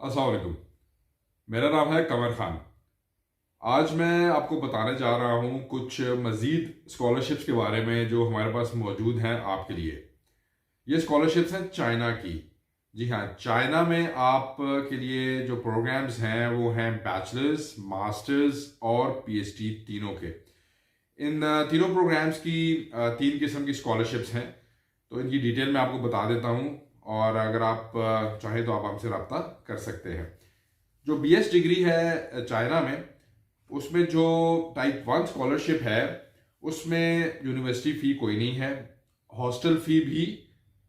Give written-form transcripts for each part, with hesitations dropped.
अस्सलाम वालेकुम। मेरा नाम है कमर खान। आज मैं आपको बताने जा रहा हूँ कुछ मज़ीद स्कॉलरशिप्स के बारे में जो हमारे पास मौजूद हैं आपके लिए। ये स्कॉलरशिप्स हैं चाइना की। जी हाँ, चाइना में आप के लिए जो प्रोग्राम्स हैं वो हैं बैचलर्स, मास्टर्स और पीएचडी तीनों के। इन तीनों प्रोग्राम्स की तीन किस्म की स्कॉलरशिप्स हैं। तो इनकी डिटेल मैं आपको बता देता हूँ, और अगर आप चाहें तो आप हमसे रब्ता कर सकते हैं। जो बीएस डिग्री है चाइना में, उसमें जो टाइप 1 स्कॉलरशिप है उसमें यूनिवर्सिटी फ़ी कोई नहीं है, हॉस्टल फ़ी भी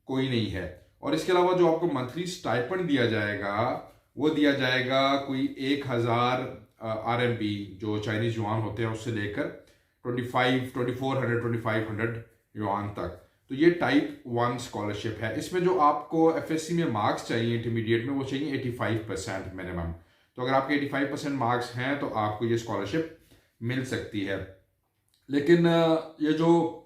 कोई नहीं है। और इसके अलावा जो आपको मंथली स्टाइपेंड दिया जाएगा वो दिया जाएगा कोई 1,000 RMB, जो चाइनीज युआन होते हैं, उससे लेकर 2400 युआन तक। तो ये टाइप 1 स्कॉलरशिप है। इसमें जो आपको एफएससी में मार्क्स चाहिए इंटरमीडिएट में, वो चाहिए 85% मिनिमम। तो अगर आपके 85% मार्क्स हैं तो आपको ये स्कॉलरशिप मिल सकती है। लेकिन ये जो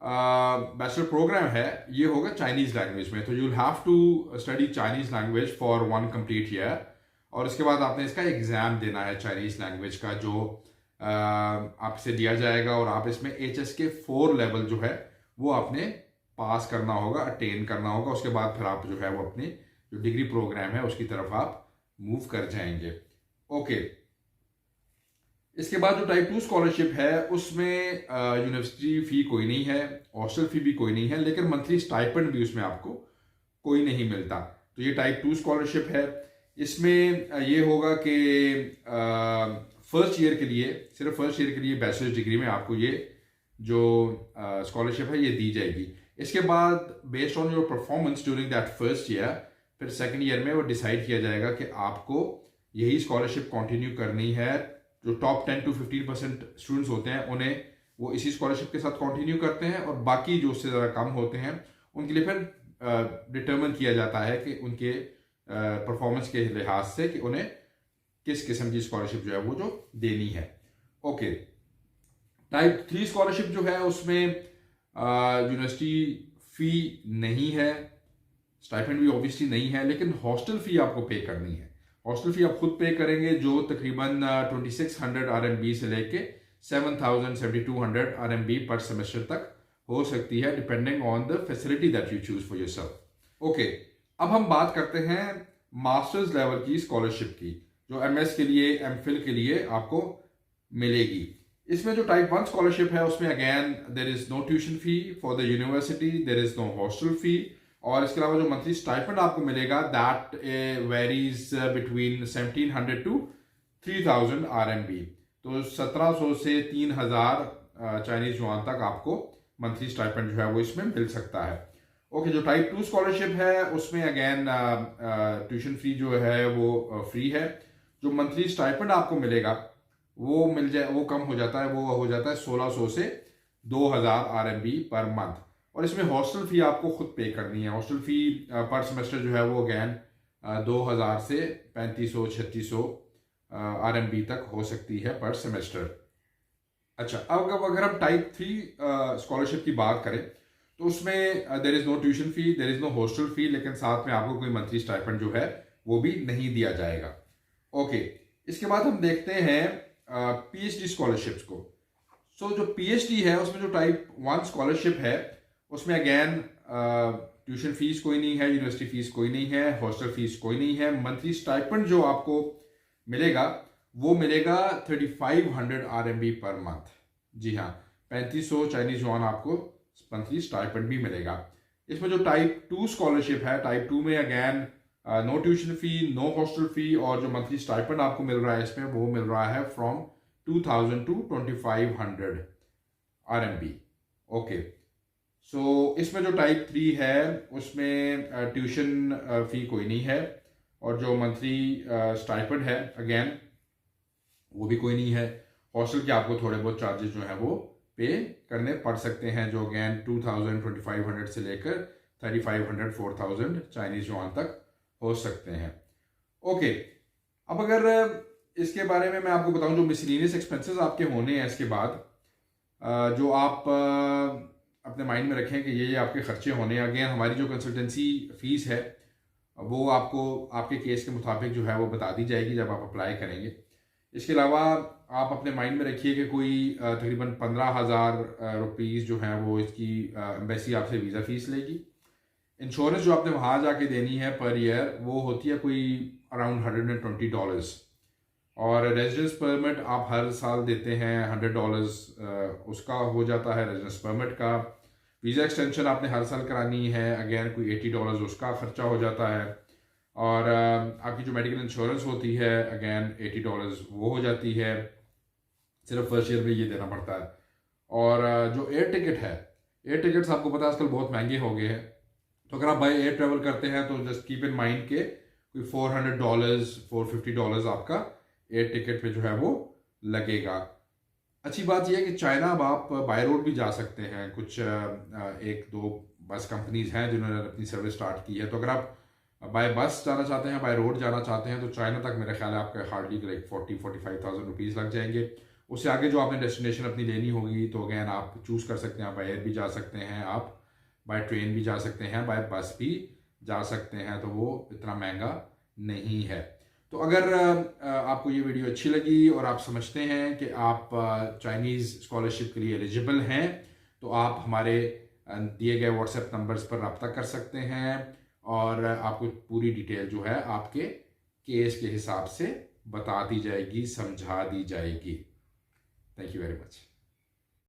बैचलर प्रोग्राम है ये होगा चाइनीज लैंग्वेज में। तो you will have to study Chinese language for 1 complete year, और इसके बाद आपने इसका एग्जाम देना है चाइनीज लैंग्वेज का, जो आपसे दिया जाएगा। और आप इसमें HSK 4 लेवल जो है वो आपने पास करना होगा, अटेन करना होगा। उसके बाद फिर आप जो है वो अपनी जो डिग्री प्रोग्राम है उसकी तरफ आप मूव कर जाएंगे। ओके, इसके बाद जो टाइप 2 स्कॉलरशिप है उसमें यूनिवर्सिटी फ़ी कोई नहीं है, हॉस्टल फ़ी भी कोई नहीं है, लेकिन मंथली स्टाइपेंड भी उसमें आपको कोई नहीं मिलता। तो ये टाइप 2 स्कॉलरशिप है। इसमें ये होगा कि फर्स्ट ईयर के लिए, सिर्फ फर्स्ट ईयर के लिए बैचलर्स डिग्री में आपको ये जो स्कॉलरशिप है ये दी जाएगी। इसके बाद based on your performance during that first year, फिर सेकेंड ईयर में वो डिसाइड किया जाएगा कि आपको यही स्कॉलरशिप कंटिन्यू करनी है। जो टॉप 10 to 15% स्टूडेंट्स होते हैं उन्हें वो इसी स्कॉलरशिप के साथ कंटिन्यू करते हैं, और बाकी जो उससे ज़्यादा कम होते हैं उनके लिए फिर डिटर्मिन किया जाता है कि उनके परफॉर्मेंस के लिहाज से कि उन्हें किस किस्म की स्कॉलरशिप जो है वो जो देनी है। ओके, टाइप 3 स्कॉलरशिप जो है उसमें यूनिवर्सिटी फ़ी नहीं है, स्टाइपेंड भी ऑब्वियसली नहीं है, लेकिन हॉस्टल फ़ी आपको पे करनी है। हॉस्टल फ़ी आप खुद पे करेंगे, जो तकरीबन 2600 RMB से लेके 7,200 RMB पर सेमेस्टर तक हो सकती है, depending on the facility that you choose for yourself. Okay, अब हम बात करते हैं मास्टर्स लेवल की स्कॉलरशिप की, जो MS के लिए, MPhil के लिए आपको मिलेगी। इसमें जो टाइप 1 स्कॉलरशिप है उसमें again there is no tuition fee for the university, there is no hostel fee, और इसके अलावा जो मंथली स्टाइपेंड आपको मिलेगा that varies between 1,700 to 3,000 RMB। तो 1,700 से 3,000 चाइनीज युआन तक आपको मंथली स्टाइपेंड जो है वो इसमें मिल सकता है। ओके, जो टाइप 2 स्कॉलरशिप है उसमें अगेन ट्यूशन फी जो है वो फ्री है। जो मंथली स्टाइपेंड आपको मिलेगा वो कम हो जाता है, वो हो जाता है 1,600 से 2,000 RMB पर मंथ। और इसमें हॉस्टल फी आपको खुद पे करनी है। हॉस्टल फी पर सेमेस्टर जो है वो अगैन 2,000 से 3,500-3,600 RMB तक हो सकती है पर सेमेस्टर। अच्छा, अब अगर हम टाइप 3 स्कॉलरशिप की बात करें तो उसमें there is no tuition fee, there is no hostel fee, लेकिन साथ में आपको कोई मंथली स्टाइपेंड जो है वो भी नहीं दिया जाएगा। ओके, इसके बाद हम देखते हैं PhD स्कॉलरशिप्स को। सो जो PhD है उसमें जो टाइप 1 स्कॉलरशिप है उसमें अगेन ट्यूशन फीस कोई नहीं है, यूनिवर्सिटी फीस कोई नहीं है, हॉस्टल फीस कोई नहीं है। मंथली स्टाइपेंड जो आपको मिलेगा वो मिलेगा 3,500 RMB पर मंथ। जी हाँ, 3,500 चाइनीज युआन आपको मंथली स्टाइपेंड भी मिलेगा। इसमें जो टाइप 2 स्कॉलरशिप है, टाइप 2 में again no tuition fee, no hostel fee, और जो मंथली स्टाइपेंड आपको मिल रहा है इसमें वो मिल रहा है फ्रॉम 2,000 to 2,500 RMB। ओके, सो इसमें जो टाइप 3 है उसमें ट्यूशन फी कोई नहीं है, और जो मंथली स्टाइपेंड है अगेन वो भी कोई नहीं है। हॉस्टल के आपको थोड़े बहुत चार्जेस जो है वो पे करने पड़ सकते हैं, जो अगेन 2,000 2,500 से लेकर 3,500 4,000 चाइनीज युआन तक हो सकते हैं। ओके, अब अगर इसके बारे में मैं आपको बताऊं, जो मिसलिनियस एक्सपेंसेस आपके होने हैं इसके बाद, जो आप अपने माइंड में रखें कि ये आपके खर्चे होने हैं। अगेन हमारी जो कंसल्टेंसी फीस है वो आपको आपके केस के मुताबिक जो है वो बता दी जाएगी जब आप अप्लाई करेंगे। इसके अलावा आप अपने माइंड में रखिए कि कोई तकरीबन 15,000 रुपीज़ जो हैं वो इसकी एम्बेसी आपसे वीज़ा फ़ीस लेगी। इंश्योरेंस जो आपने वहाँ जाके देनी है पर ईयर वो होती है कोई अराउंड $120। और रेजिडेंस परमिट आप हर साल देते हैं $100, उसका हो जाता है रेजिडेंस परमिट का। वीज़ा एक्सटेंशन आपने हर साल करानी है, अगेन कोई $80 उसका खर्चा हो जाता है। और आपकी जो मेडिकल इंश्योरेंस होती है अगेन $80 वो हो जाती है, सिर्फ फर्स्ट ईयर में ये देना पड़ता है। और जो एयर टिकट है, एयर टिकट्स आपको पता है आजकल बहुत महंगे हो गए हैं, तो अगर आप बाई एयर ट्रेवल करते हैं तो जस्ट कीप इन माइंड के कोई $400 $450 आपका एयर टिकट पे जो है वो लगेगा। अच्छी बात यह है कि चाइना अब आप बाय रोड भी जा सकते हैं। कुछ एक दो बस कंपनीज हैं जिन्होंने अपनी सर्विस स्टार्ट की है, तो अगर आप बाय बस जाना चाहते हैं, बाय रोड जाना चाहते हैं, तो चाइना तक मेरा ख्याल है आपका हार्डली लाइक 40-45,000 रुपीज़ लग जाएंगे। उससे आगे जो आपने डेस्टिनेशन अपनी लेनी होगी तो अगैन आप चूज़ कर सकते हैं, आप बाय एयर भी जा सकते हैं, आप बाय ट्रेन भी जा सकते हैं, बाय बस भी जा सकते हैं, तो वो इतना महंगा नहीं है। तो अगर आपको ये वीडियो अच्छी लगी और आप समझते हैं कि आप चाइनीज़ स्कॉलरशिप के लिए एलिजिबल हैं, तो आप हमारे दिए गए व्हाट्सएप नंबर्स पर रब्ता कर सकते हैं और आपको पूरी डिटेल जो है आपके केस के हिसाब से बता दी जाएगी, समझा दी जाएगी। Thank you very much.